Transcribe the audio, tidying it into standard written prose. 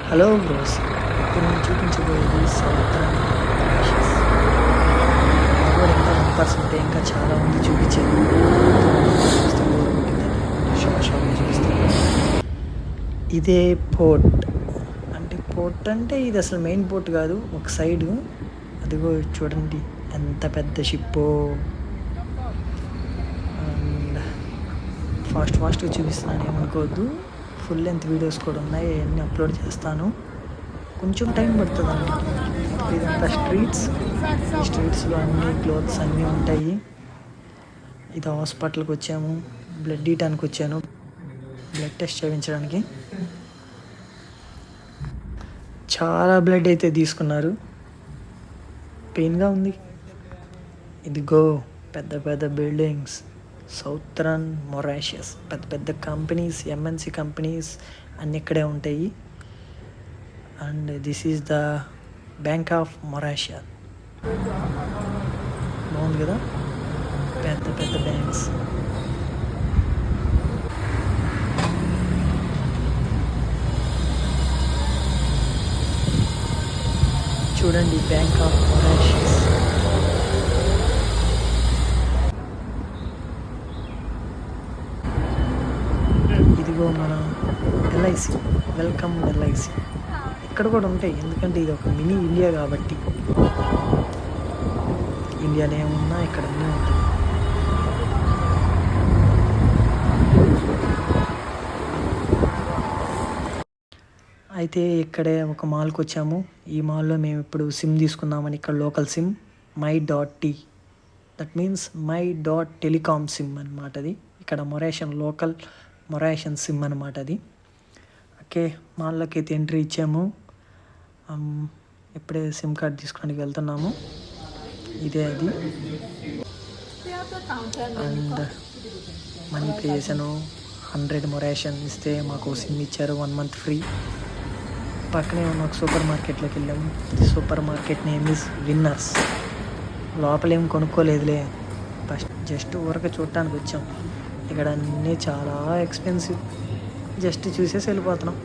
Hello bros, ఇప్పుడు నేను చూపించబోయేది southern dishes. కూడా ఇంకా 1% ఇంకా చాలా ఉంది చూపించేది. చూపిస్తాను. ఇదే పోర్ట్ అంటే ఇది అసలు మెయిన్ పోర్ట్ కాదు, ఒక సైడు. అదిగో చూడండి ఎంత పెద్ద షిప్పో. అండ్ ఫాస్ట్గా చూపిస్తున్నాను, ఏమనుకోవద్దు. ఫుల్ లెంత్ వీడియోస్ కూడా ఉన్నాయి, అవన్నీ అప్లోడ్ చేస్తాను. కొంచెం టైం పడుతుంది అన్నమాట. ఇదంతా స్ట్రీట్స్లో అన్ని క్లోత్స్ అన్నీ ఉంటాయి. ఇది హాస్పిటల్కి వచ్చాము, బ్లడ్ ఇవ్వడానికి వచ్చాను, బ్లడ్ టెస్ట్ చేయించడానికి. చాలా బ్లడ్ అయితే తీసుకున్నారు, పెయిన్గా ఉంది. ఇదిగో పెద్ద బిల్డింగ్స్, సౌతర్న్ మొరాషియస్. పెద్ద కంపెనీస్, ఎంఎన్సి కంపెనీస్ అన్నీ ఇక్కడే ఉంటాయి. And this is the bank of Mauritius. బాగుంది కదా, పెద్ద బ్యాంక్స్. చూడండి, బ్యాంక్ ఆఫ్ మొరాషియస్. ఇదిగో మన ఎల్ఐసి, వెల్కమ్ ఎల్ఐసి. ఇక్కడ కూడా ఉంటాయి, ఎందుకంటే ఇది ఒక మినీ ఇండియా కాబట్టి. ఇండియాలో ఏమున్నా ఇక్కడ అన్నీ ఉంటాయి. అయితే ఇక్కడే ఒక మాల్కి వచ్చాము. ఈ మాల్లో మేము ఇప్పుడు సిమ్ తీసుకుందామని, ఇక్కడ local SIM my.t, that means my.telecom SIM అనమాట. అది ఇక్కడ లోకల్ మొరాషియన్ సిమ్ అనమాట అది. ఓకే, మాల్లోకి అయితే ఎంట్రీ ఇచ్చాము. ఇప్పుడే సిమ్ కార్డ్ తీసుకోవడానికి వెళ్తున్నాము. ఇదే అది. అండ్ మనీ పే చేశాను. 100 మొరాషియన్ ఇస్తే మాకు సిమ్ ఇచ్చారు, 1 month ఫ్రీ. పక్కనే ఉన్న ఒక సూపర్ మార్కెట్లోకి వెళ్ళాము. Super market name is winners. లోపలేం కొనుక్కోలేదులే, ఫస్ట్ జస్ట్ ఊరక చూడటానికి వచ్చాం. ఇక్కడ అన్నీ చాలా ఎక్స్పెన్సివ్, జస్ట్ చూసేసి వెళ్ళిపోతున్నాం.